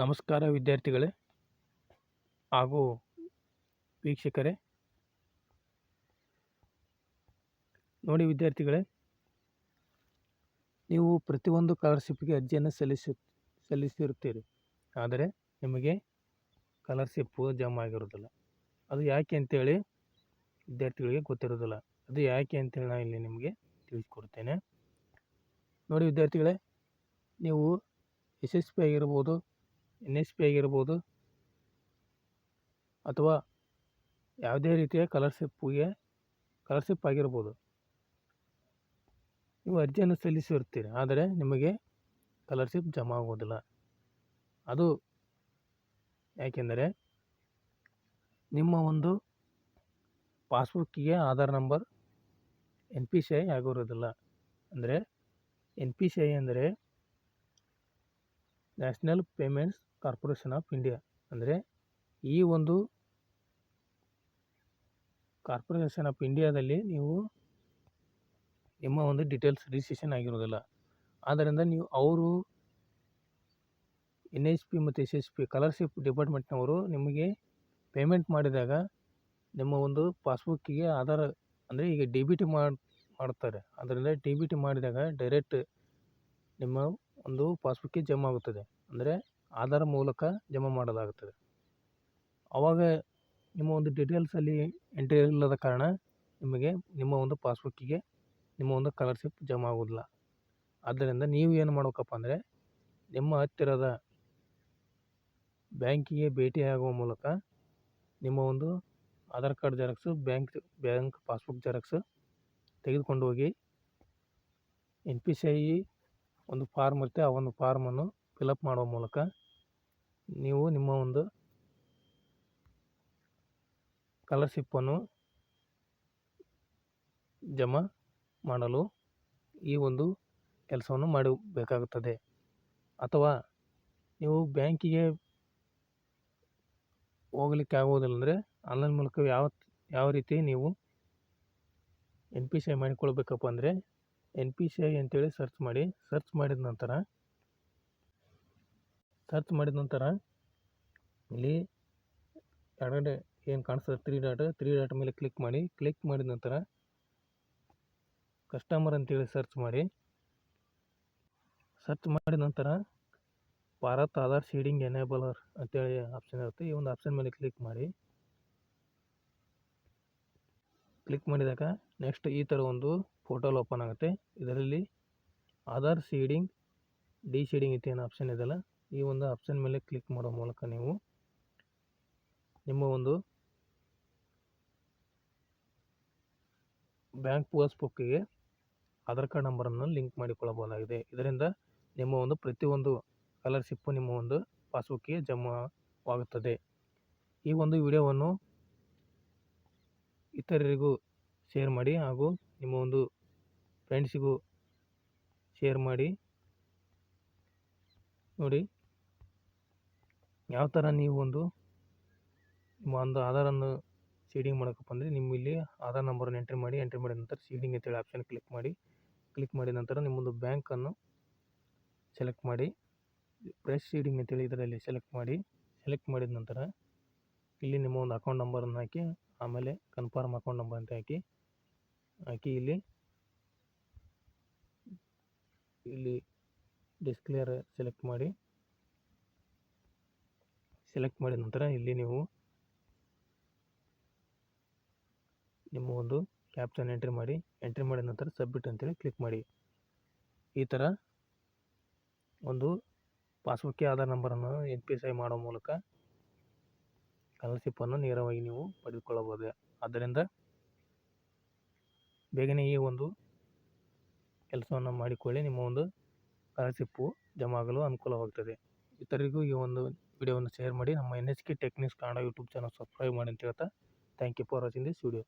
ನಮಸ್ಕಾರ ವಿದ್ಯಾರ್ಥಿಗಳೇ ಹಾಗೂ ವೀಕ್ಷಕರೇ. ನೋಡಿ ವಿದ್ಯಾರ್ಥಿಗಳೇ, ನೀವು ಪ್ರತಿಯೊಂದು ಸ್ಕಾಲರ್ಶಿಪ್ಗೆ ಅರ್ಜಿಯನ್ನು ಸಲ್ಲಿಸಿರುತ್ತೀರಿ. ಆದರೆ ನಿಮಗೆ ಸ್ಕಾಲರ್ಶಿಪ್ಪು ಜಮಾ ಆಗಿರೋದಿಲ್ಲ. ಅದು ಯಾಕೆ ಅಂತೇಳಿ ವಿದ್ಯಾರ್ಥಿಗಳಿಗೆ ಗೊತ್ತಿರೋದಿಲ್ಲ. ಅದು ಯಾಕೆ ಅಂತೇಳಿ ನಾನು ಇಲ್ಲಿ ನಿಮಗೆ ತಿಳಿಸ್ಕೊಡ್ತೇನೆ. ನೋಡಿ ವಿದ್ಯಾರ್ಥಿಗಳೇ, ನೀವು SSP ಆಗಿರ್ಬೋದು, NSP ಆಗಿರ್ಬೋದು, ಅಥವಾ ಯಾವುದೇ ರೀತಿಯ ಸ್ಕಾಲರ್ಶಿಪ್ ಆಗಿರ್ಬೋದು, ನೀವು ಅರ್ಜಿಯನ್ನು ಸಲ್ಲಿಸಿರ್ತೀರಿ. ಆದರೆ ನಿಮಗೆ ಸ್ಕಾಲರ್ಶಿಪ್ ಜಮಾ ಆಗೋದಿಲ್ಲ. ಅದು ಯಾಕೆಂದರೆ ನಿಮ್ಮ ಒಂದು ಪಾಸ್ಬುಕ್ಕಿಗೆ ಆಧಾರ್ ನಂಬರ್ NPCI ಆಗಿರೋದಿಲ್ಲ. ಅಂದರೆ NPCI ಅಂದರೆ national payments corporation of India. ಅಂದರೆ ಈ ಒಂದು ಕಾರ್ಪೊರೇಷನ್ ಆಫ್ ಇಂಡಿಯಾದಲ್ಲಿ ನಿಮ್ಮ ಒಂದು ಡೀಟೇಲ್ಸ್ ರಿಜಿಸ್ಟ್ರೇಷನ್ ಆಗಿರೋದಿಲ್ಲ. ಆದ್ದರಿಂದ ನೀವು ಅವರು NSP ಮತ್ತು SSP ಸ್ಕಾಲರ್ಶಿಪ್ ಡಿಪಾರ್ಟ್ಮೆಂಟ್ನವರು ನಿಮಗೆ ಪೇಮೆಂಟ್ ಮಾಡಿದಾಗ ನಿಮ್ಮ ಒಂದು ಪಾಸ್ಬುಕ್ಕಿಗೆ ಆಧಾರ್ ಅಂದರೆ ಈಗ DBT ಮಾಡ್ತಾರೆ. ಅದರಿಂದ DBT ಮಾಡಿದಾಗ ಡೈರೆಕ್ಟ್ ನಿಮ್ಮ ಒಂದು ಪಾಸ್ಬುಕ್ಕಿಗೆ ಜಮಾ ಆಗುತ್ತದೆ. ಅಂದರೆ ಆಧಾರ್ ಮೂಲಕ ಜಮಾ ಮಾಡಲಾಗುತ್ತದೆ. ಆವಾಗ ನಿಮ್ಮ ಒಂದು ಡೀಟೇಲ್ಸಲ್ಲಿ ಎಂಟ್ರಿ ಇಲ್ಲದ ಕಾರಣ ನಿಮಗೆ ನಿಮ್ಮ ಒಂದು ಪಾಸ್ಬುಕ್ಕಿಗೆ ನಿಮ್ಮ ಒಂದು ಸ್ಕಾಲರ್ಶಿಪ್ ಜಮಾ ಆಗೋದಿಲ್ಲ. ಆದ್ದರಿಂದ ನೀವು ಏನು ಮಾಡಬೇಕಪ್ಪ ಅಂದರೆ ನಿಮ್ಮ ಹತ್ತಿರದ ಬ್ಯಾಂಕಿಗೆ ಭೇಟಿಯಾಗುವ ಮೂಲಕ ನಿಮ್ಮ ಒಂದು Aadhaar card xerox, bank passbook xerox ತೆಗೆದುಕೊಂಡು ಹೋಗಿ NPCI ಒಂದು ಫಾರ್ಮ್ ಇರುತ್ತೆ. ಆ ಒಂದು ಫಾರ್ಮನ್ನು ಫಿಲಪ್ ಮಾಡುವ ಮೂಲಕ ನೀವು ನಿಮ್ಮ ಒಂದು ಸ್ಕಾಲರ್ಶಿಪ್ಪನ್ನು ಜಮಾ ಮಾಡಲು ಈ ಒಂದು ಕೆಲಸವನ್ನು ಮಾಡಬೇಕಾಗುತ್ತದೆ. ಅಥವಾ ನೀವು ಬ್ಯಾಂಕಿಗೆ ಹೋಗಲಿಕ್ಕೆ ಆಗುವುದಿಲ್ಲ ಅಂದರೆ ಆನ್ಲೈನ್ ಮೂಲಕ ಯಾವ ರೀತಿ ನೀವು NPCI ಮಾಡಿಕೊಳ್ಬೇಕಪ್ಪ ಅಂದರೆ NPCI ಅಂತೇಳಿ ಸರ್ಚ್ ಮಾಡಿದ ನಂತರ ಇಲ್ಲಿ ಕೆಳಗಡೆ ಏನು ಕಾಣಿಸ್ತದೆ ತ್ರೀ ಡಾಟ್ ಮೇಲೆ ಕ್ಲಿಕ್ ಮಾಡಿದ ನಂತರ ಕಸ್ಟಮರ್ ಅಂತೇಳಿ ಸರ್ಚ್ ಮಾಡಿದ ನಂತರ ಭಾರತ್ ಆಧಾರ್ ಸೀಡಿಂಗ್ ಎನೇಬಲರ್ ಅಂತೇಳಿ ಆಪ್ಷನ್ ಇರುತ್ತೆ. ಈ ಒಂದು ಆಪ್ಷನ್ ಮೇಲೆ ಕ್ಲಿಕ್ ಮಾಡಿದಾಗ ನೆಕ್ಸ್ಟ್ ಈ ಥರ ಒಂದು ಪೋರ್ಟಲ್ ಓಪನ್ ಆಗುತ್ತೆ. ಇದರಲ್ಲಿ ಆಧಾರ್ ಸೀಡಿಂಗ್, ಡಿಸೀಡಿಂಗ್ ಅಂತ ಏನು ಆಪ್ಷನ್ ಇದೆಯಲ್ಲ, ಈ ಒಂದು ಆಪ್ಷನ್ ಮೇಲೆ ಕ್ಲಿಕ್ ಮಾಡೋ ಮೂಲಕ ನೀವು ನಿಮ್ಮ ಒಂದು ಬ್ಯಾಂಕ್ ಪಾಸ್ಬುಕ್ಕಿಗೆ ಆಧಾರ್ ಕಾರ್ಡ್ ನಂಬರನ್ನು ಲಿಂಕ್ ಮಾಡಿಕೊಳ್ಳಬಹುದಾಗಿದೆ. ಇದರಿಂದ ನಿಮ್ಮ ಒಂದು ಪ್ರತಿಯೊಂದು ಸ್ಕಾಲರ್ಶಿಪ್ಪು ನಿಮ್ಮ ಒಂದು ಪಾಸ್ಬುಕ್ಕಿಗೆ ಜಮಾವಾಗುತ್ತದೆ. ಈ ಒಂದು ವಿಡಿಯೋವನ್ನು ಇತರರಿಗೂ ಶೇರ್ ಮಾಡಿ ಹಾಗೂ ನಿಮ್ಮ ಒಂದು ಫ್ರೆಂಡ್ಸಿಗೂ ಶೇರ್ ಮಾಡಿ. ನೋಡಿ ಯಾವ ಥರ ನೀವು ನಿಮ್ಮ ಒಂದು ಆಧಾರನ್ನು ಸೀಡಿಂಗ್ ಮಾಡೋಕ್ಕಪ್ಪ ಅಂದರೆ ಇಲ್ಲಿ ಆಧಾರ್ ನಂಬರನ್ನು ಎಂಟ್ರಿ ಮಾಡಿದ ನಂತರ ಸೀಡಿಂಗ್ ಅಂತೇಳಿ ಆಪ್ಷನ್ ಕ್ಲಿಕ್ ಮಾಡಿದ ನಂತರ ನಿಮ್ಮೊಂದು ಬ್ಯಾಂಕನ್ನು ಸೆಲೆಕ್ಟ್ ಮಾಡಿ ಫ್ರೆಶ್ ಸೀಡಿಂಗ್ ಅಂತೇಳಿ ಇದರಲ್ಲಿ ಸೆಲೆಕ್ಟ್ ಮಾಡಿದ ನಂತರ ಇಲ್ಲಿ ನಿಮ್ಮ ಒಂದು ಅಕೌಂಟ್ ನಂಬರನ್ನು ಹಾಕಿ, ಆಮೇಲೆ ಕನ್ಫರ್ಮ್ ಅಕೌಂಟ್ ನಂಬರ್ ಅಂತ ಹಾಕಿ ಇಲ್ಲಿ ಡಿಸ್ಕ್ಲೇರ್ ಸೆಲೆಕ್ಟ್ ಮಾಡಿದ ನಂತರ ಇಲ್ಲಿ ನೀವು ನಿಮ್ಮ ಒಂದು ಕ್ಯಾಪ್ಚನ್ ಎಂಟ್ರಿ ಮಾಡಿದ ನಂತರ ಸಬ್ಮಿಟ್ ಅಂತೇಳಿ ಕ್ಲಿಕ್ ಮಾಡಿ. ಈ ಥರ ಒಂದು ಪಾಸ್ಬುಕ್ಗೆ ಆಧಾರ್ ನಂಬರನ್ನು NPCI ಮಾಡೋ ಮೂಲಕ ಸ್ಕಾಲರ್ಶಿಪ್ಪನ್ನು ನೇರವಾಗಿ ನೀವು ಪಡೆದುಕೊಳ್ಳಬಹುದು. ಆದ್ದರಿಂದ ಬೇಗನೆ ಈ ಒಂದು ಕೆಲಸವನ್ನು ಮಾಡಿಕೊಳ್ಳಿ. ನಿಮ್ಮ ಒಂದು ಸ್ಕಾಲರ್ಶಿಪ್ಪು ಜಮಾ ಆಗಲು ಅನುಕೂಲವಾಗುತ್ತದೆ. ಇತರರಿಗೂ ಈ ಒಂದು ವಿಡಿಯೋವನ್ನು ಶೇರ್ ಮಾಡಿ. ನಮ್ಮ NHK technics Kannada YouTube channel subscribe ಮಾಡಿ ಅಂತ ಹೇಳ್ತಾ thank you for watching this video.